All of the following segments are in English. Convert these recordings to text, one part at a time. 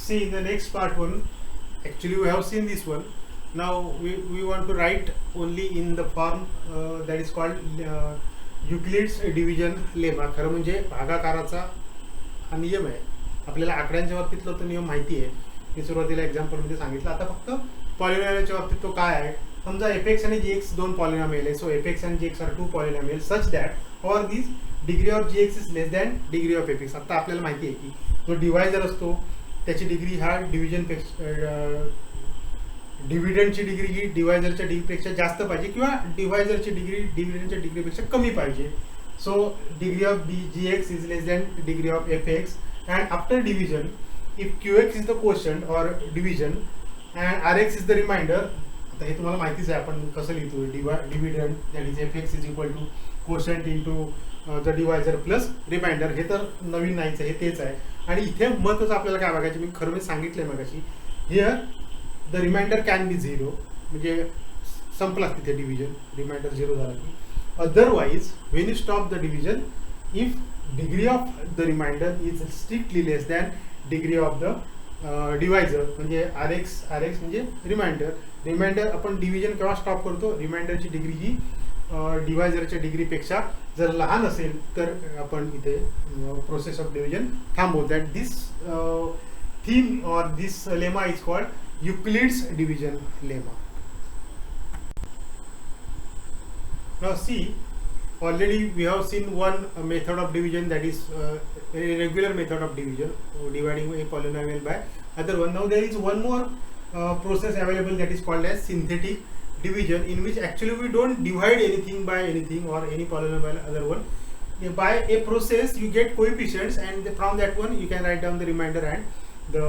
see in the next part one. Actually, we have seen this one. Now we want to write only in the form that is called Euclid's division lemma. खरं म्हणजे भागाकाराचा हा नियम आहे. आपल्याला आकड्यांच्या बाबतीतला तो नियम माहिती आहे. मी सुरुवातीला एक्झाम्पलमध्ये सांगितलं. आता फक्त पॉलिनॉमियलच्या बाबतीत तो काय आहे. समजा fx आणि gx दोन पॉलिनॉमियल आहे. So fx and gx are two polynomial such that or this degree of gx is less than degree of fx. आता आपल्याला माहिती आहे की जो डिवायझर असतो त्याची डिग्री हा डिव्हिडंडची डिग्री ही डिवायझरच्या डिग्रीपेक्षा जास्त पाहिजे किंवा डिवायझरची डिग्री डिव्हिडंडच्या डिग्रीपेक्षा कमी पाहिजे. So degree of gx is less than degree of fx and after division if qx is the quotient or division and rx is the remainder. आता हे तुम्हाला माहितीच आहे आपण कसं लिहितो. Dividend that is fx is equal to quotient into the divisor plus remainder. हे तर नवीन नाहीच आहे, हे तेच आहे. आणि इथे महत्त्वाचं आपल्याला काय बघायचं, मी खरं मी सांगितलंय मगाशी. Here the remainder can be 0 म्हणजे संपला तिथे डिव्हिजन. रिमाइंडर 0 झाला की otherwise when you stop the division if degree of the remainder is strictly less than degree of the divisor म्हणजे RX म्हणजे रिमाइंडर आपण डिव्हिजन केव्हा स्टॉप करतो. रिमाइंडरची डिग्री ही डिवायझरच्या डिग्रीपेक्षा जर लहान असेल तर आपण इथे प्रोसेस ऑफ डिव्हिजन थांबवतो. That this theme or this lemma is called Euclid's division lemma. Now see already we have seen one method of division, that is a regular method of division, dividing a polynomial by other one. Now there is one more process available that is called as synthetic division, in which actually we don't divide anything by anything or any polynomial other one. By a process you get coefficients and from that one you can write down the remainder and the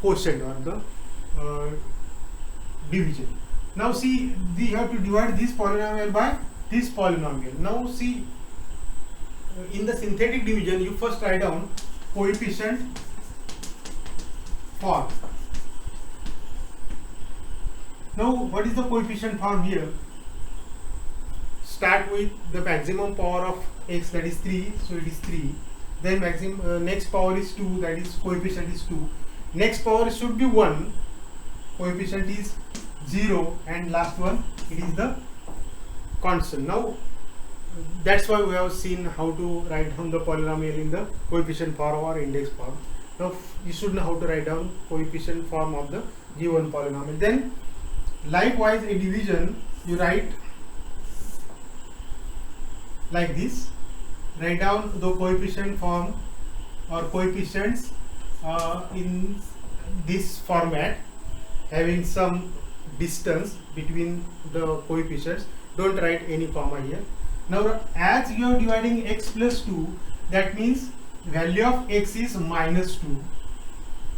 quotient or the division. Now see, we have to divide this polynomial by this polynomial. Now see, in the synthetic division you first write down coefficient form. Now what is the coefficient form here? Start with the maximum power of x, that is 3, so it is 3. Then maximum next power is 2, that is coefficient is 2. Next power should be 1, coefficient is 0, and last one it is the constant. Now that's why we have seen how to write down the polynomial in the coefficient form or index form. Now you should know how to write down coefficient form of the given polynomial. Then likewise a division you write like this. Write down the coefficient form or coefficients in this format, having some distance between the coefficients. Don't write any comma here. Now as you are dividing x plus 2, that means value of x is minus 2.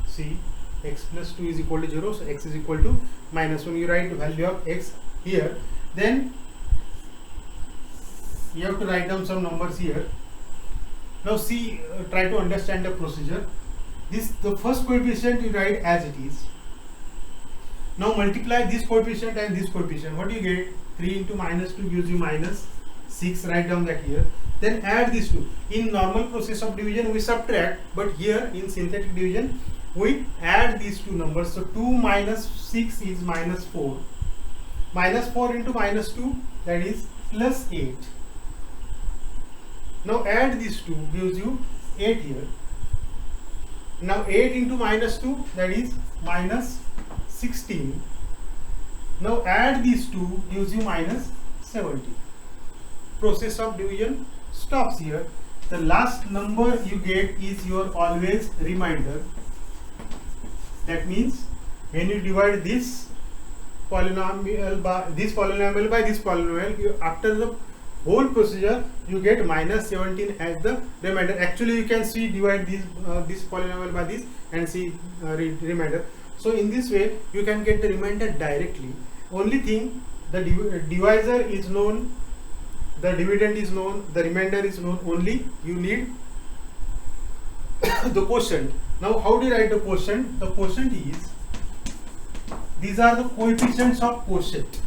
See, x plus 2 is equal to 0, so x is equal to minus 1. You write value of x here. Then you have to write down some numbers here. Now see, try to understand the procedure. The first coefficient you write as it is. Now multiply this coefficient and this coefficient. What do you get? 3 into minus 2 gives you minus 6. Write down that here. Then add these two. In normal process of division we subtract, but here in synthetic division we add these two numbers. So 2 minus 6 is minus 4. Minus 4 into minus 2, that is plus 8. Now add these two, gives you 8 here. Now 8 into minus 2, that is minus 16. Now add these two, gives you minus 70. Process of division stops here. The last number you get is your always remainder. That means when you divide this polynomial by this polynomial, after the whole procedure you get minus 17 as the remainder. Actually you can see divide this polynomial by this and see remainder. So in this way you can get the remainder directly. Only thing, the divisor is known, the dividend is known, the remainder is known. Only you need the quotient. Now how do you write the quotient? The quotient is, these are the coefficients of quotient.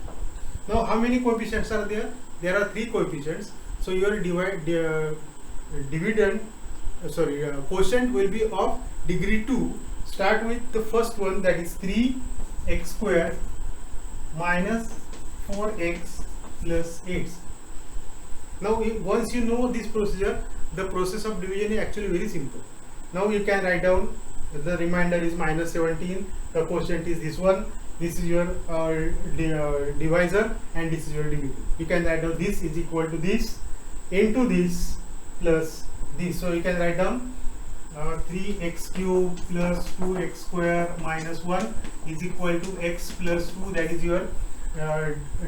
Now how many coefficients are there? There are 3 coefficients. So your quotient will be of degree 2, start with the first one, that is 3x square minus 4x plus 8. Now once you know this procedure, the process of division is actually very simple. Now you can write down the remainder is minus 17, the quotient is this one, this is your divisor, and this is your degree. You can write down this is equal to this into this plus this. So you can write down 3x cube plus 2x square minus 1 is equal to x plus 2, that is your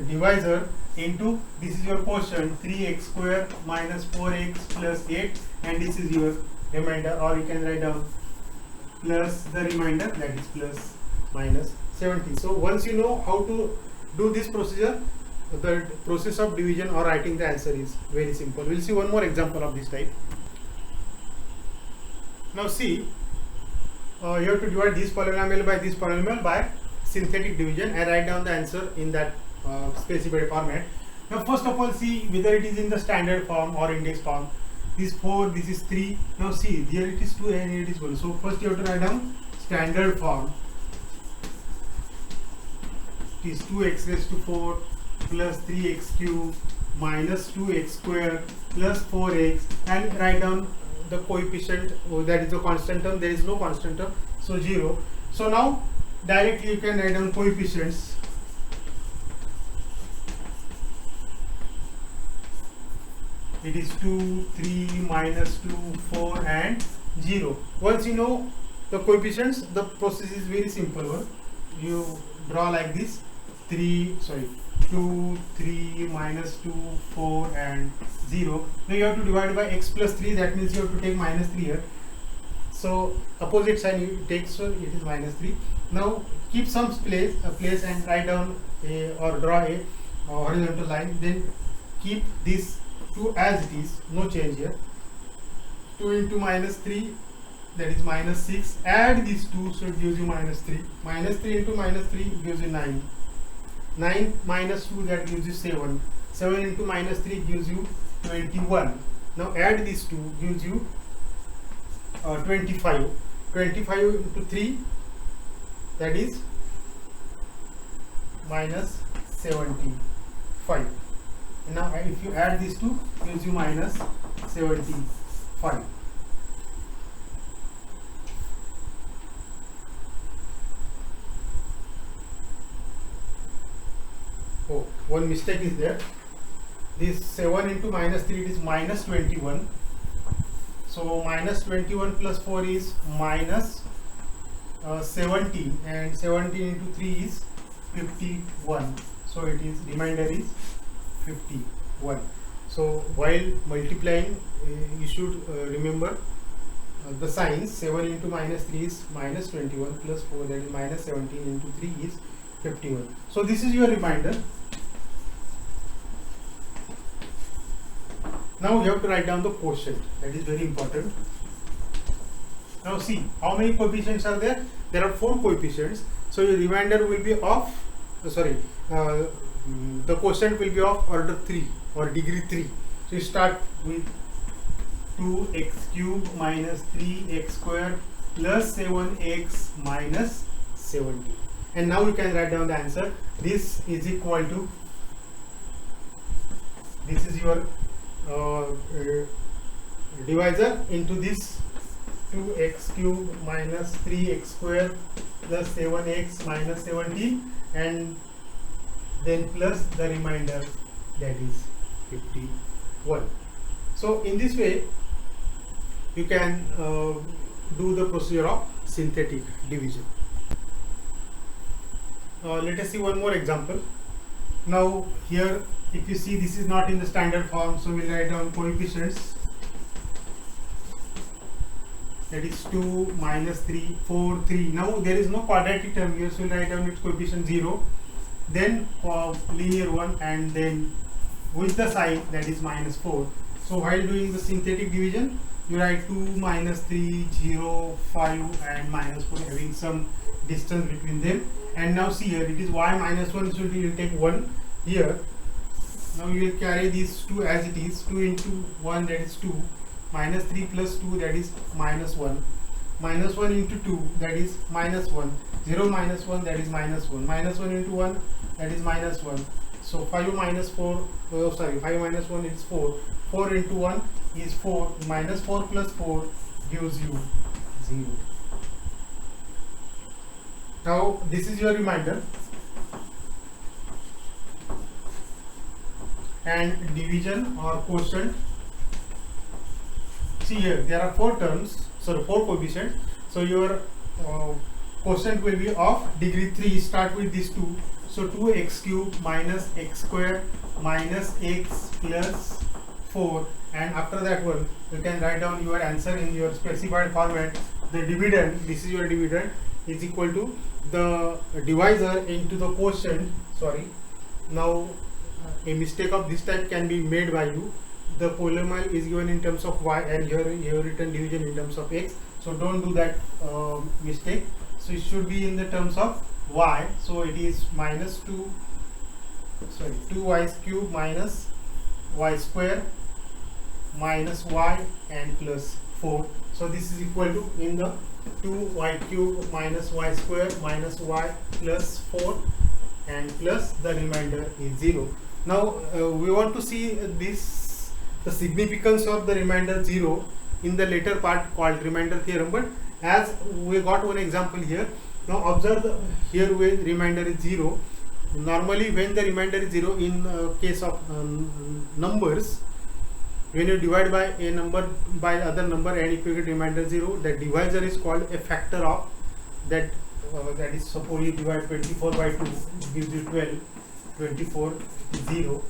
divisor, into this is your quotient 3x square minus 4x plus 8, and this is your remainder, or you can write down plus the remainder, that is plus minus 70. So once you know how to do this procedure, the process of division or writing the answer is very simple. We'll see one more example of this type. Now see, you have to divide this polynomial by this polynomial by synthetic division and write down the answer in that specified format. Now first of all, see whether it is in the standard form or index form. This 4, this is 3. Now see, here it is 2 and here it is 1. So first you have to write down standard form. It is 2x raised to 4 plus 3x cube minus 2x square plus 4x, and write down the coefficient, that is the constant term. There is no constant term, so 0. So now directly you can write down coefficients. It is 2, 3, minus 2, 4 and 0. Once you know the coefficients, the process is very simple one. You draw like this: 2, 3, minus 2, 4 and 0. Now you have to divide by x plus 3, that means you have to take minus 3 here. So opposite sign you take, so it is minus 3. Now keep some place and write down or draw a horizontal line, then keep this 2 as it is, no change here. 2 into minus 3, that is minus 6. Add these 2, so it gives you minus 3. Minus 3 into minus 3 gives you 9. 9 minus 2, that gives you 7. 7 into minus 3 gives you 21. Now add these 2, gives you 25. 25 into 3, that is minus 75. Now if you add these 2, gives you minus 75. Oh, one mistake is there. This 7 into minus 3, it is minus 21. So minus 21 plus 4 is minus 17, and 17 into 3 is 51. So it is, remainder is 51. So while multiplying, you should remember the signs. 7 into minus 3 is minus 21 plus 4, that is minus 17 into 3 is 51. So this is your remainder. Now you have to write down the quotient, that is very important. Now see, how many coefficients are there? There are 4 coefficients. So your remainder will be of, the quotient will be of order 3 or degree 3. So you start with 2x cube minus 3x square plus 7x minus 70. And now you can write down the answer. This is equal to, this is your divisor into this 2x cube minus 3x square plus 7x minus 70, and then plus the remainder, that is 51. So in this way you can do the procedure of synthetic division. Let us see one more example. Now here, if you see, this is not in the standard form, so we'll write down coefficients. That is 2, minus 3, 4, 3. Now there is no quadratic term here, so we'll write down its coefficient 0. Then linear 1, and then with the sign, that is minus 4. So while doing the synthetic division, you write 2, minus 3, 0, 5 and minus 4, having some distance between them. And now see here, it is y minus 1, so you will take 1 here. Now you will carry these 2 as it is. 2 into 1, that is 2. Minus 3 plus 2, that is minus 1. minus 1 into 2, that is minus 1, 0 minus 1, that is minus 1, minus 1 into 1, that is minus 1. So 5 minus 4, 5 minus 1 is 4, 4 into 1 is 4, minus 4 plus 4 gives you 0. Now this is your remainder, and division or quotient. See here, there are 4 coefficients. So your quotient will be of degree 3. Start with these 2. So 2x cube minus x square minus x plus 4, and after that one you can write down your answer in your specified format. The dividend, this is your dividend, is equal to the divisor into the quotient. Sorry, now a mistake of this type can be made by you. The polynomial is given in terms of y, and here you have written division in terms of x, so don't do that mistake. So it should be in the terms of y, so it is minus 2y cube minus y square minus y and plus 4. So this is equal to, in the 2y cube minus y square minus y plus 4 and plus the remainder is 0. Now we want to see this, the significance of the remainder 0 in the later part called remainder theorem, but as we got one example here. Now observe here where remainder is 0. Normally when the remainder is 0 in case of numbers, when you divide by a number by other number and if you get remainder 0, the divisor is called a factor of that. That is, suppose you divide 24 by 2, it gives you 12, 24, 0.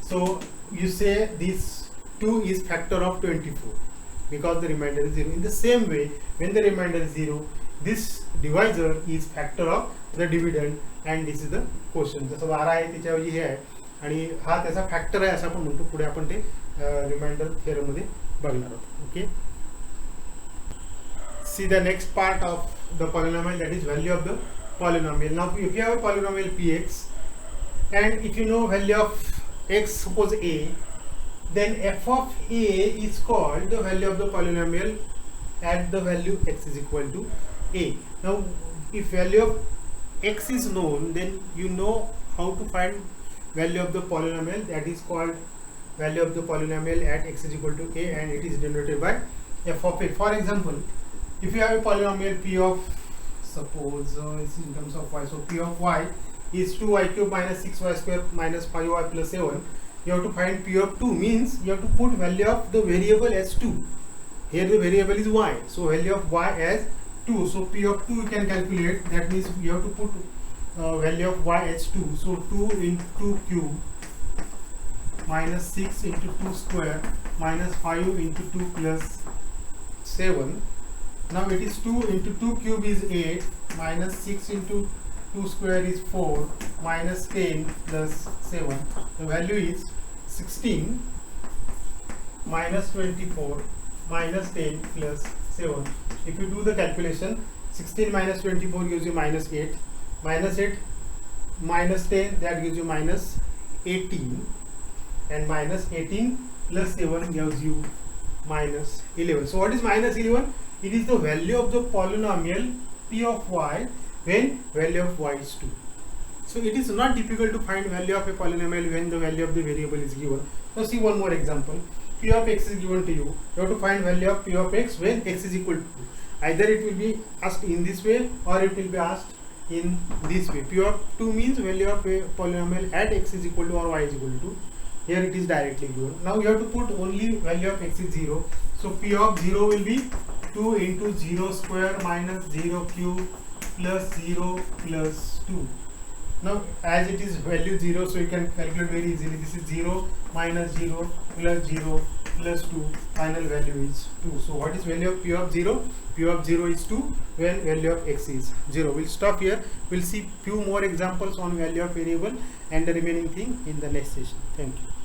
So you say this 2 is factor of 24 because the remainder is 0. In the same way, when the remainder is 0, this divisor is factor of the dividend, and this is the quotient. जसं 12 आहे त्याच्याऐवजी हे आहे, आणि हा त्याचा factor आहे असं आपण म्हणतो. पुढे आपण ते रिमाइंडर थिअरम मध्ये बघणार आहोत. Okay, see the next part of the polynomial, that is value of the polynomial. Now if you have a polynomial px, and if you know value of x, suppose a, then f of a is called the value of the polynomial at the value x is equal to a. Now if value of x is known, then you know how to find value of the polynomial, that is called value of the polynomial at x is equal to a, and it is denoted by f of a. For example, if you have a polynomial p of, suppose it's in terms of y, so p of y is 2y cube minus 6y square minus 5y plus 7. You have to find p of 2, means you have to put value of the variable as 2. Here the variable is y, so value of y as 2. So p of 2 you can calculate, that means you have to put value of y as 2. So 2 into 2 cube minus 6 into 2 square minus 5 into 2 plus 7. Now it is 2 into 2 cube is 8 minus 6 into 2 square is 4 minus 10 plus 7. The value is 16 minus 24 minus 10 plus 7. If you do the calculation, 16 minus 24 gives you minus 8, minus 8 minus 10, that gives you minus 18, and minus 18 plus 7 gives you minus 11. So what is minus 11? It is the value of the polynomial p of y when value of y is 2. So it is not difficult to find value of a polynomial when the value of the variable is given. Now see one more example. P of x is given to you. You have to find value of p of x when x is equal to 2. Either it will be asked in this way or it will be asked in this way. P of 2 means value of a polynomial at x is equal to or y is equal to. Here it is directly given. Now you have to put only value of x is 0. So p of 0 will be 2 into 0 square minus 0 cube plus 0 plus 2. Now as it is value 0, so you can calculate very easily. This is 0 minus 0 plus 0 plus 2. Final value is 2. So what is value of p of 0? P of 0 is 2 when value of x is 0. We'll stop here. We'll see few more examples on value of variable and the remaining thing in the next session. Thank you.